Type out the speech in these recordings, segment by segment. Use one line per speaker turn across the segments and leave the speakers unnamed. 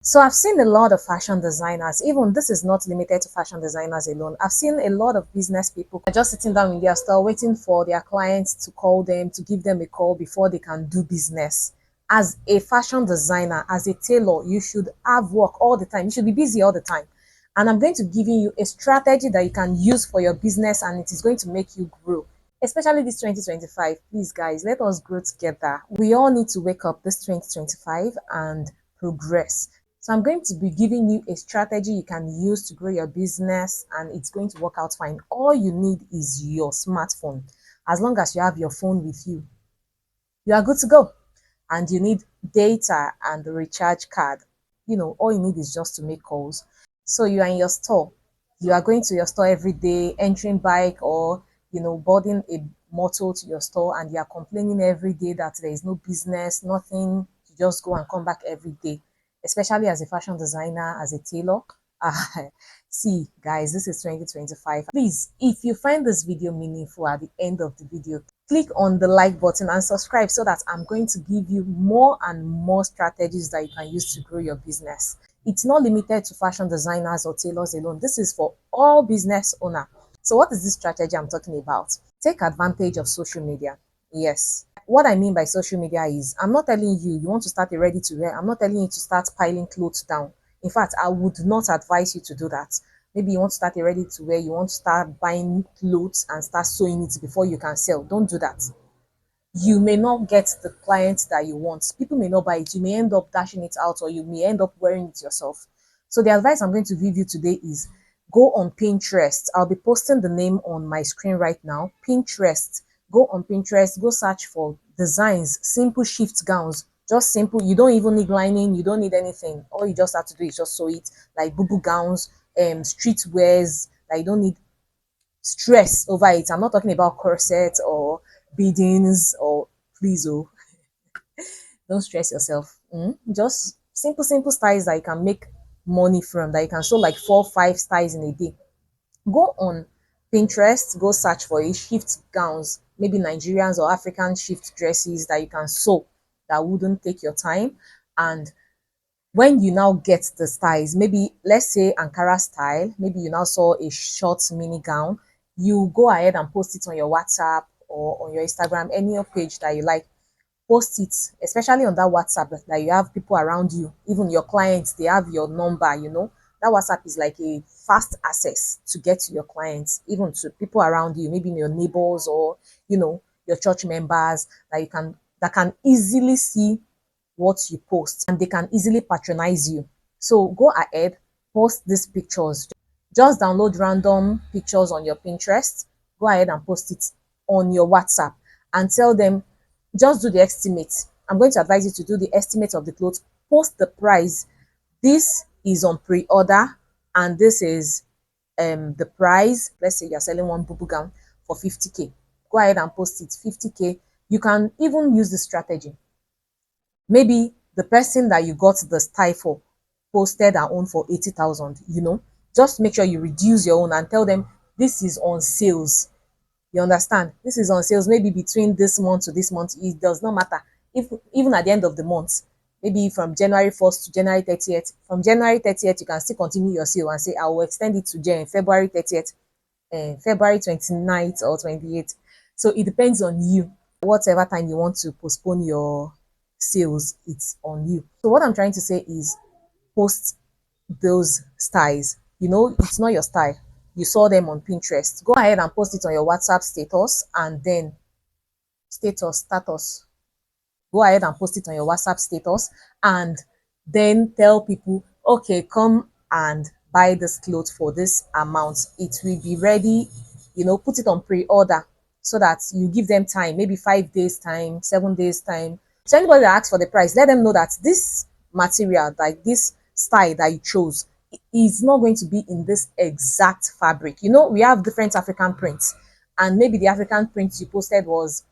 So I've seen a lot of fashion designers, even this is not limited to fashion designers alone. I've seen a lot of business people just sitting down in their store waiting for their clients to call them, to give them a call before they can do business. As a fashion designer, as a tailor, you should have work all the time. You should be busy all the time. And I'm going to give you a strategy that you can use for your business, and it is going to make you grow. Especially this 2025, please guys, let us grow together. We all need to wake up this 2025 and progress. So I'm going to be giving you a strategy you can use to grow your business, and it's going to work out fine. All you need is your smartphone. As long as you have your phone with you, you are good to go. And you need data and the recharge card. All you need is just to make calls. So you are in your store. You are going to your store every day, entering bike or, boarding a motor to your store, and you are complaining every day that there is no business, nothing. You just go and come back every day, especially as a fashion designer, as a tailor. See, guys, this is 2025. Please, if you find this video meaningful at the end of the video, click on the like button and subscribe so that I'm going to give you more and more strategies that you can use to grow your business. It's not limited to fashion designers or tailors alone. This is for all business owners. So what is this strategy I'm talking about? Take advantage of social media. Yes. What I mean by social media is, I'm not telling you want to start a ready to wear. I'm not telling you to start piling clothes down. In fact, I would not advise you to do that. Maybe you want to start a ready to wear, you want to start buying clothes and start sewing it before you can sell. Don't do that. You may not get the clients that you want. People may not buy it. You may end up dashing it out, or you may end up wearing it yourself. So the advice I'm going to give you today is go on Pinterest. I'll be posting the name on my screen right now. Pinterest. Go on Pinterest, go search for designs, simple shift gowns, just simple. You don't even need lining, you don't need anything. All you just have to do is just sew it, like boo gowns, street wears. That you don't need stress over it. I'm not talking about corset or beadings or please, oh, don't stress yourself. Just simple styles that you can make money from, that you can sew like 4 5 styles in a day. Go on Pinterest, go search for a shift gowns, maybe Nigerians or African shift dresses that you can sew, that wouldn't take your time. And when you now get the styles, maybe let's say Ankara style, maybe you now saw a short mini gown, you go ahead and post it on your WhatsApp or on your Instagram, any page that you like. Post it, especially on that WhatsApp that you have people around you, even your clients, they have your number. That WhatsApp is like a fast access to get to your clients, even to people around you, maybe your neighbors or your church members, that can easily see what you post, and they can easily patronize you. So go ahead, post these pictures. Just download random pictures on your Pinterest, go ahead and post it on your WhatsApp and tell them, just do the estimate. I'm going to advise you to do the estimate of the clothes, post the price. This is on pre-order, and this is the price. Let's say you're selling one boo gown for 50K. Go ahead and post it 50K. You can even use this strategy. Maybe the person that you got the style for posted her own for 80,000. Just make sure you reduce your own and tell them this is on sales. You understand? This is on sales, maybe between this month to this month. It does not matter. If even at the end of the month, maybe from January 1st to January 30th, from January 30th, you can still continue your sale and say, I will extend it to February 30th, February 29th or 28th. So it depends on you. Whatever time you want to postpone your sales, it's on you. So what I'm trying to say is, post those styles. It's not your style. You saw them on Pinterest. Go ahead and post it on your WhatsApp status, and then status. Go ahead and post it on your WhatsApp status, and then tell people, okay, come and buy this clothes for this amount. It will be ready. Put it on pre-order so that you give them time, maybe 5 days time, 7 days time. So anybody that asks for the price, let them know that this material, like this style that you chose, is not going to be in this exact fabric. We have different African prints, and maybe the African print you posted was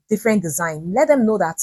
different design. Let them know that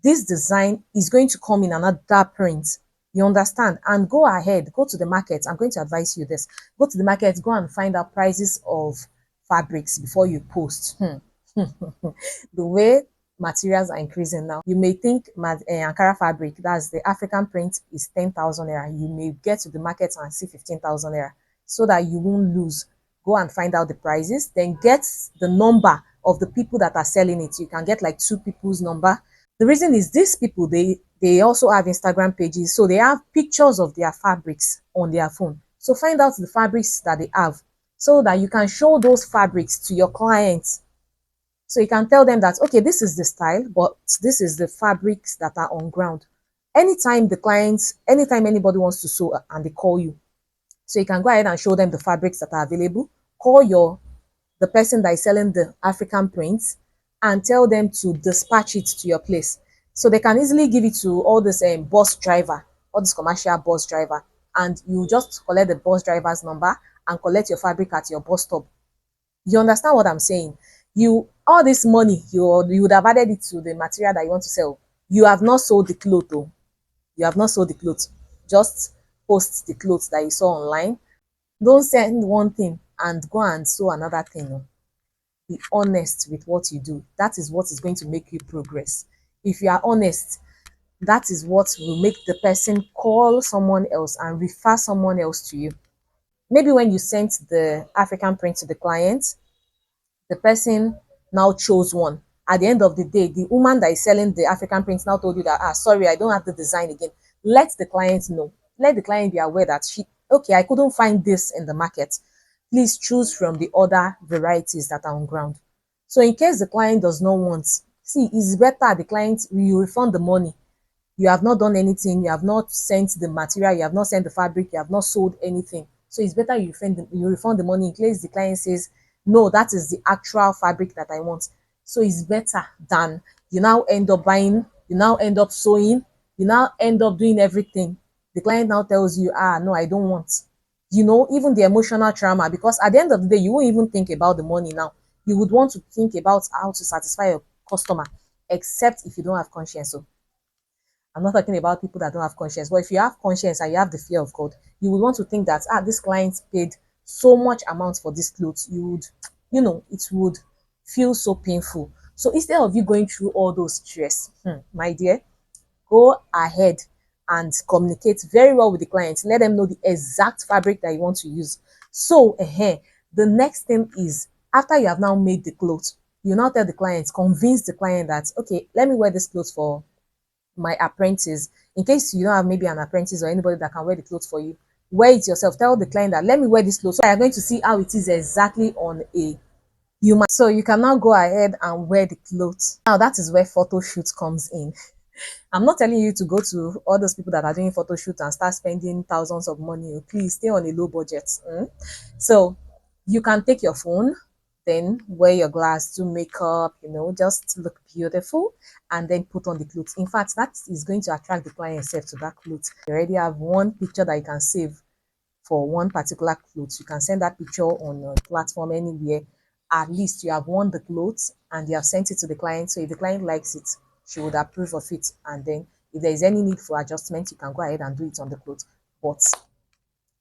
this design is going to come in another print. You understand? And go ahead, go to the market. I'm going to advise you this. Go to the market, go and find out prices of fabrics before you post. The way materials are increasing now. You may think Ankara fabric, that's the African print, is 10,000 naira. You may get to the market and see 15,000 naira, so that you won't lose. Go and find out the prices, then get the number of the people that are selling it. You can get like two people's number. The reason is these people, they also have Instagram pages, so they have pictures of their fabrics on their phone. So find out the fabrics that they have, so that you can show those fabrics to your clients. So you can tell them that, okay, this is the style, but this is the fabrics that are on ground. Anytime anybody wants to sew and they call you, so you can go ahead and show them the fabrics that are available. Call the person that is selling the African prints and tell them to dispatch it to your place. So they can easily give it to all this bus driver, all this commercial bus driver, and you just collect the bus driver's number and collect your fabric at your bus stop. You understand what I'm saying? You All this money, you would have added it to the material that you want to sell. You have not sold the clothes though. You have not sold the clothes. Just post the clothes that you saw online. Don't send one thing and go and sew another thing. No. Be honest with what you do. That is what is going to make you progress. If you are honest, that is what will make the person call someone else and refer someone else to you. Maybe when you sent the African print to the client, the person now chose one. At the end of the day, the woman that is selling the African prints now told you that, sorry, I don't have the design again. Let the client know. Let the client be aware that okay, I couldn't find this in the market. Please choose from the other varieties that are on ground. So in case the client does not want, see, it's better the client, you refund the money. You have not done anything, you have not sent the material, you have not sent the fabric, you have not sold anything. So it's better you refund the money in case the client says, no, that is the actual fabric that I want. So it's better than you now end up buying, you now end up sewing, you now end up doing everything. The client now tells you, no, I don't want. Even the emotional trauma, because at the end of the day, you won't even think about the money now. You would want to think about how to satisfy your customer, except if you don't have conscience. So I'm not talking about people that don't have conscience, but if you have conscience and you have the fear of God, you would want to think that, this client paid so much amount for this clothes. It would feel so painful. So instead of you going through all those stress, my dear, go ahead and communicate very well with the client. Let them know the exact fabric that you want to use. So the next thing is, after you have now made the clothes, you now tell the client, convince the client that, okay, let me wear this clothes for my apprentice. In case you don't have maybe an apprentice or anybody that can wear the clothes for you, wear it yourself. Tell the client that, let me wear this clothes. So you're going to see how it is exactly on a human. So you can now go ahead and wear the clothes. Now that is where photo shoot comes in. I'm not telling you to go to all those people that are doing photo shoot and start spending thousands of money. Please stay on a low budget. So you can take your phone, then wear your glass, do makeup, just look beautiful, and then put on the clothes. In fact, that is going to attract the client yourself to that clothes. You already have one picture that you can save for one particular clothes. You can send that picture on a platform anywhere. At least you have won the clothes and you have sent it to the client. So if the client likes it, she would approve of it. And then if there is any need for adjustment, you can go ahead and do it on the clothes. But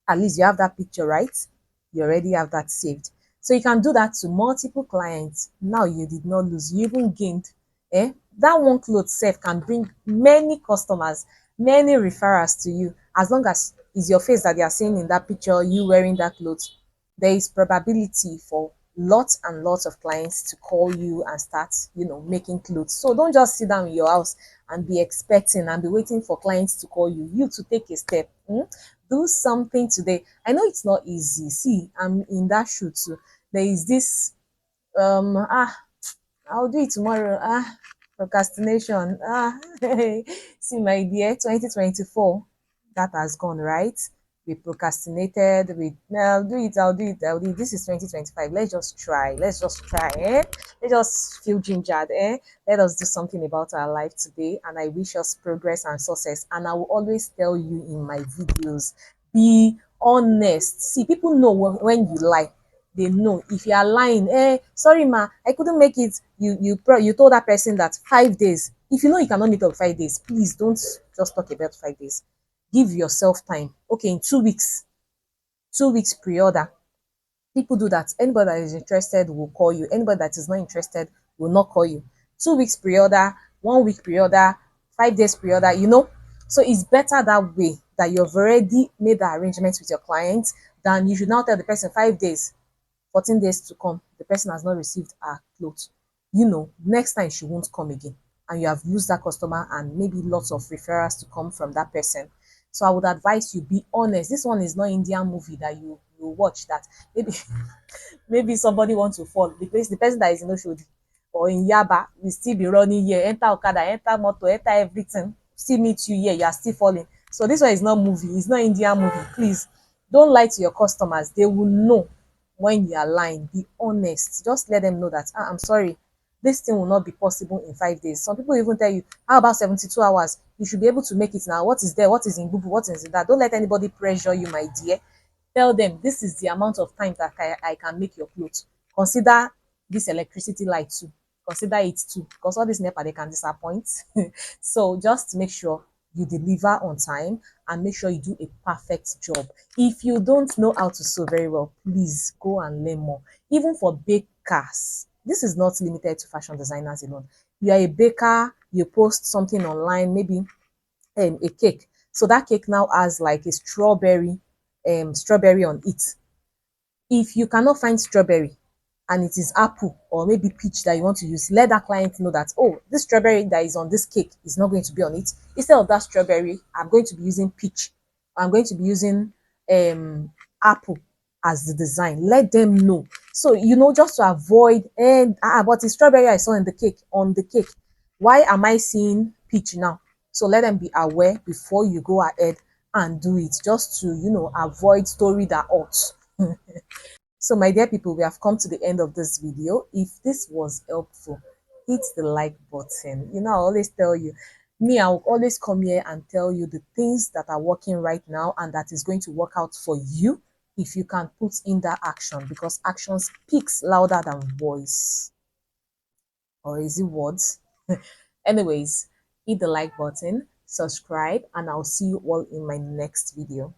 at least you have that picture, right? You already have that saved. So you can do that to multiple clients. Now you did not lose, you even gained. That one cloth self can bring many customers, many referrals to you. As long as it's your face that they are seeing in that picture, you wearing that clothes, there is probability for lots and lots of clients to call you and start, making clothes. So don't just sit down in your house and be expecting and be waiting for clients to call you. You to take a step. Do something today. I know it's not easy. See, I'm in that shoot too. There is this I'll do it tomorrow. Procrastination. See, my dear, 2024, that has gone, right? We procrastinated. I'll do it. This is 2025. Let's just try. Let's just try. Let's just feel gingered. Let us do something about our life today. And I wish us progress and success. And I will always tell you in my videos, be honest. See, people know when you lie. They know if you are lying. Sorry ma, I couldn't make it. You told that person that 5 days. If you know you cannot meet up 5 days, please don't just talk about 5 days. Give yourself time. Okay, in 2 weeks, 2 weeks pre-order. People do that. Anybody that is interested will call you. Anybody that is not interested will not call you. 2 weeks pre-order, 1 week pre-order, 5 days pre-order, So it's better that way, that you've already made the arrangements with your clients, than you should now tell the person 5 days, 14 days to come, the person has not received her clothes. Next time she won't come again. And you have lost that customer and maybe lots of referrals to come from that person. So I would advise you, be honest. This one is not Indian movie that you watch that maybe maybe somebody wants to fall. The person that is in Oshodi or in Yaba will still be running here, enter Okada, enter motor, enter everything, still meet you here, you are still falling. So this one is not movie, it's not Indian movie. Please don't lie to your customers. They will know when you are lying. Be honest. Just let them know that, I'm sorry, this thing will not be possible in 5 days. Some people even tell you, how about 72 hours? You should be able to make it now. What is there? What is in Google? What is in that? Don't let anybody pressure you, my dear. Tell them this is the amount of time that I can make your clothes. Consider this electricity light too. Consider it too, because all this NEPA, they can disappoint. So just make sure you deliver on time and make sure you do a perfect job. If you don't know how to sew very well, please go and learn more. Even for bakers, this is not limited to fashion designers alone. You are a baker, you post something online, maybe a cake. So that cake now has like a strawberry on it. If you cannot find strawberry and it is apple or maybe peach that you want to use, let that client know that, oh, this strawberry that is on this cake is not going to be on it. Instead of that strawberry, I'm going to be using peach. I'm going to be using apple as the design. Let them know. So, just to avoid, and but the strawberry I saw in the cake, on the cake, why am I seeing peach now? So let them be aware before you go ahead and do it, just to, avoid story that ought. So my dear people, we have come to the end of this video. If this was helpful, hit the like button. I always tell you, me, I will always come here and tell you the things that are working right now and that is going to work out for you if you can put in that action, because action speaks louder than voice. Or is it words? Anyways, hit the like button, subscribe, and I'll see you all in my next video.